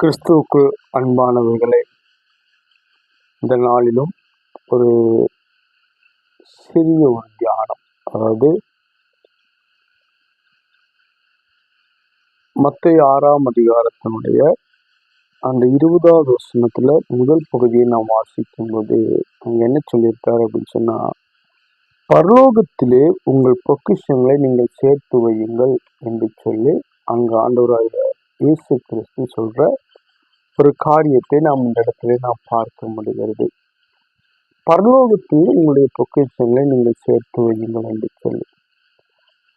கிறிஸ்துவுக்குள் அன்பானவர்களே, இந்த நாளிலும் ஒரு சிறிய ஒரு தியானம். அதாவது மத்தேயு 6ஆம் அதிகாரத்தினுடைய அந்த 20வது வசனத்துல முதல் பகுதியை நாம் வாசிக்கும் போது அங்க என்ன சொல்லியிருக்காரு அப்படின்னு சொன்னா, பரலோகத்திலே உங்கள் பொக்கிஷங்களை நீங்கள் சேர்த்து வையுங்கள் என்று சொல்லி அங்க ஆண்டவராகிய இயேசு கிறிஸ்து சொல்ற ஒரு காரியத்தை நாம் இந்த இடத்துல நாம் பார்க்க முடிகிறது. பரலோகத்தில் உங்களுடைய பொக்கிஷங்களை நீங்கள் சேர்த்து வையுங்கள் என்று சொல்லி.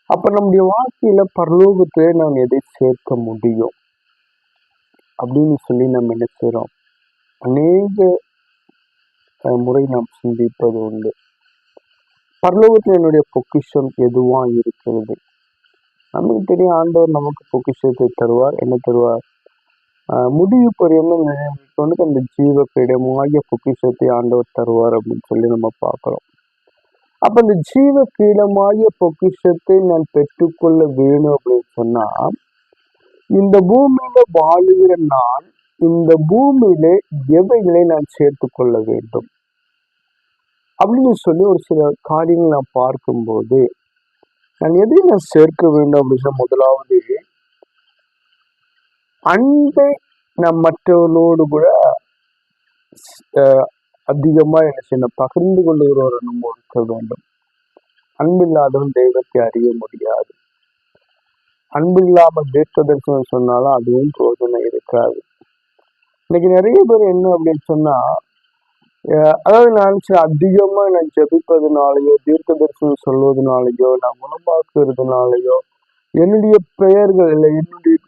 அப்ப நம்முடைய வாழ்க்கையில பரலோகத்திலே நாம் எதை சேர்க்க முடியும் அப்படின்னு சொல்லி நம்ம என்ன செய்யறோம்? அநேக முறை நாம் சிந்திப்பது உண்டு. பரலோகத்தில் என்னுடைய பொக்கிஷம் எதுவா இருக்கிறது? நமக்கு தெரியும், ஆண்டவர் நமக்கு பொக்கிஷத்தை தருவார். என்ன தருவார்? முடிவு பரியந்தம் நினைவுக்கு அந்த ஜீவ கிரீடமாகிய பொக்கிஷத்தை ஆண்டவர் தருவார் அப்படின்னு சொல்லி நம்ம பார்க்கிறோம். அப்ப இந்த ஜீவ கிரீடமாகிய பொக்கிஷத்தை நான் பெற்றுக்கொள்ள வேணும் அப்படின்னு சொன்னா, இந்த பூமியில வாழுகிற நான் இந்த பூமியில எவைகளை நான் சேர்த்து கொள்ள வேண்டும் அப்படின்னு சொல்லி ஒரு சில காரியங்கள் நான் பார்க்கும்போது, நான் எதை நான் சேர்க்க வேண்டும் அப்படின்னா, முதலாவது அன்பை நாம் மற்றவர்களோடு கூட அதிகமா என்ன செய்யணும்? பகிர்ந்து கொள்ளுகிற ஒரு அனுபவம் இருக்க வேண்டும். அன்பில்லாதவன் தெய்வத்தை அறிய முடியாது. அன்பில்லாமல் தீர்க்க தரிசனம் சொன்னாலும் அதுவும் பிரயோஜனம் இருக்காது. இன்னைக்கு நிறைய பேர் என்ன அப்படின்னு சொன்னா, அதாவது நான் அதிகமா நான் ஜெபிப்பதுனாலயோ, தீர்க்க தரிசனம் சொல்வதனாலயோ, நான் குணமாக்குறதுனாலயோ, என்னுடைய பெயர்கள் இல்லை,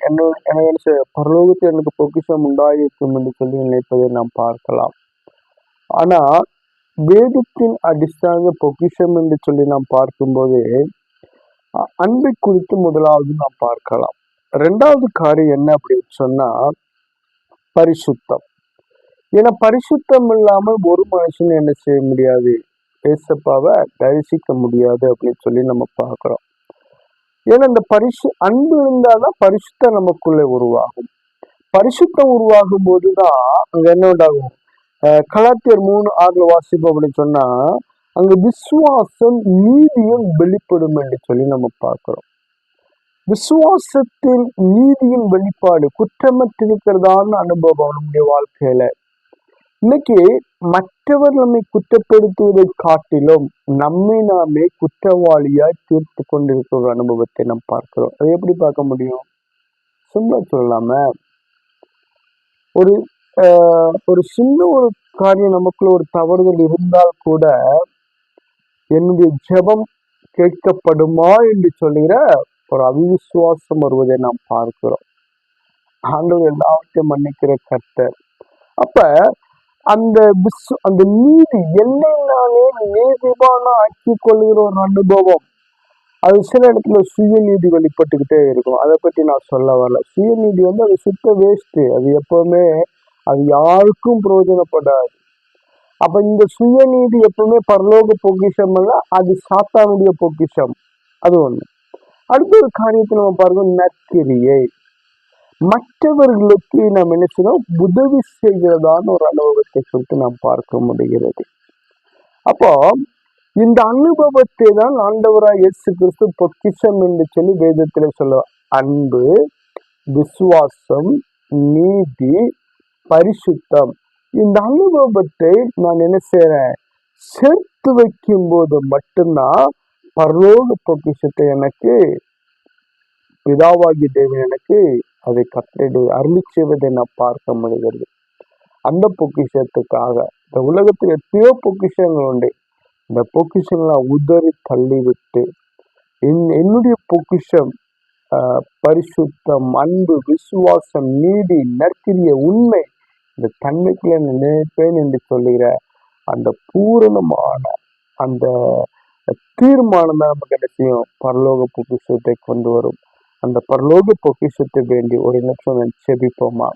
என்னுடைய பரலோகத்தில் எனக்கு பொக்கிஷம் உண்டாயிருக்கும் என்று சொல்லி நினைப்பதை நாம் பார்க்கலாம். ஆனா வேதத்தின் அடிസ്ഥാன பொக்கிஷம் என்று சொல்லி நாம் பார்க்கும்போது அன்பை குறித்து முதலாவது நாம் பார்க்கலாம். ரெண்டாவது காரியம் என்ன அப்படின்னு சொன்னா, பரிசுத்தம். ஏன்னா பரிசுத்தம் இல்லாமல் ஒரு மனுஷன் என்ன செய்ய முடியாது? ஏசப்பாவை தரிசிக்க முடியாது அப்படின்னு சொல்லி நம்ம பார்க்கிறோம். ஏன்னா இந்த அன்பு இருந்தாதான் பரிசுத்தம் நமக்குள்ளே உருவாகும். பரிசுத்தம் உருவாகும் போதுதான் அங்க என்ன உண்டாகும்? கலாத்தியர் 3:6 வாசிப்போம் அப்படின்னு சொன்னா, அங்க விசுவாசம் நீதியும் வெளிப்படும் என்று சொல்லி நம்ம பார்க்கிறோம். விசுவாசத்தின் நீதியின் வெளிப்பாடு குற்றமற்றிருக்கிறதான அனுபவம் நம்முடைய வாழ்க்கையில. இன்னைக்கு மற்றவர் நம்மை குற்றப்படுத்துவதை காட்டிலும் நம்மை நாமே குற்றவாளியாய் தீர்த்து கொண்டிருக்கிற ஒரு அனுபவத்தை நாம் பார்க்கிறோம். அதை எப்படி பார்க்க முடியும்? சும்மா சொல்லாம ஒரு சின்ன ஒரு காரியம் நமக்குள்ள ஒரு தவறுதல் இருந்தால் கூட என்னுடைய ஜெபம் கேட்கப்படுமா என்று சொல்லுகிற ஒரு அவிசுவாசம் வருவதை நாம் பார்க்கிறோம். ஆண்டவர் எல்லாவற்றையும் மன்னிக்கிற கர்த்தர். அப்ப அந்த நீதி என்னை நானே நீதிவான ஆக்கி கொள்கிற ஒரு அனுபவம், அது சில இடத்துல சுயநீதி வெளிப்பட்டுக்கிட்டே இருக்கும். அதை பற்றி நான் சொல்ல வரல. சுயநீதி அது சுத்த வேஸ்ட். அது எப்பவுமே அது யாருக்கும் பிரயோஜனப்படாது. அப்ப இந்த சுயநீதி எப்பவுமே பரலோக பொக்கிஷம் அல்ல, அது சாத்தானுடைய பொக்கிஷம். அது ஒண்ணு. அடுத்த ஒரு காரியத்தை நம்ம பாருங்க, நற்கிரியை. மற்றவர்களுக்கு நாம் என்ன செய்யணும்? உதவி செய்கிறதான ஒரு அனுபவத்தை சொல்லிட்டு நாம் பார்க்க முடிகிறது. அப்போ இந்த அனுபவத்தை தான் ஆண்டவராய் இயேசு கிறிஸ்து பொக்கிஷம் என்று சொல்லி வேதத்துல சொல்லுவார். அன்பு, விசுவாசம், நீதி, பரிசுத்தம். இந்த அனுபவத்தை நான் என்ன செய்யறேன்? சேர்த்து வைக்கும் போது மட்டும்தான் பரலோக பொக்கிஷத்தை எனக்கு பிதாவாகிய தேவன் எனக்கு அதை கட்டளை அருளி செய்வதை நான் பார்க்க முடிகிறது. அந்த பொக்கிஷத்துக்காக இந்த உலகத்தில் எத்தனையோ பொக்கிஷங்கள் உண்டு. இந்த பொக்கிஷங்களை உதறி தள்ளிவிட்டு என்னுடைய பொக்கிஷம் பரிசுத்தம், அன்பு, விசுவாசம், நீதி, நற்கிரிய, உண்மை, இந்த தன்மைக்குள்ள நினைப்பேன் என்று சொல்லுகிற அந்த பூரணமான அந்த தீர்மானம் தான் நமக்கு என்ன செய்யும்? பரலோக பொக்கிஷத்தை கொண்டு வரும். அந்த பரலோக பொக்கிஷத்தை வேண்டி ஒரு நிமிஷம் செபிப்போமா?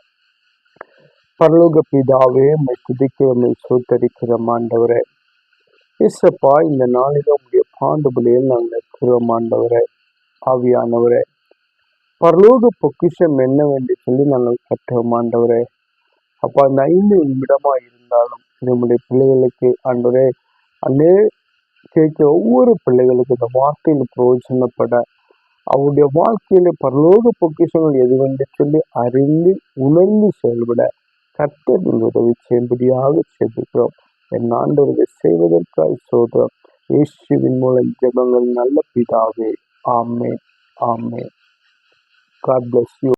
பரலோக பிதாவே, உம்மை துதிக்கிறோம், உம்மை ஸ்தோத்தரிக்கிறோம் ஆண்டவரே. இயேசப்பா, இந்த நாளில உங்களுடைய பாண்டுபலியில் நாங்கள் இருக்கிறோம் ஆண்டவரே. ஆவியானவரே, பரலோக பொக்கிஷம் என்னவென்று சொல்லி நாங்கள் கற்றோம் ஆண்டவரே. அப்போ அந்த 5 நிமிடமா இருந்தாலும் நம்முடைய பிள்ளைகளுக்கு ஆண்டவரே, அன்னே கேட்கிற ஒவ்வொரு பிள்ளைகளுக்கு இந்த வார்த்தையில் பிரயோஜனப்பட அவருடைய வாழ்க்கையில பரலோக பொக்கிஷங்கள் எதுவென்று சொல்லி அறிந்து உணர்ந்து செயல்பட கர்த்தர் உதவி செய்யும்படியாக செபிக்கிறோம். என் ஆண்டவரை செய்வதற்காக சோதரம் இயேசுவின் மூலம் ஜெபங்கள் நல்ல பிதாவே. ஆமென். ஆமென். God bless you.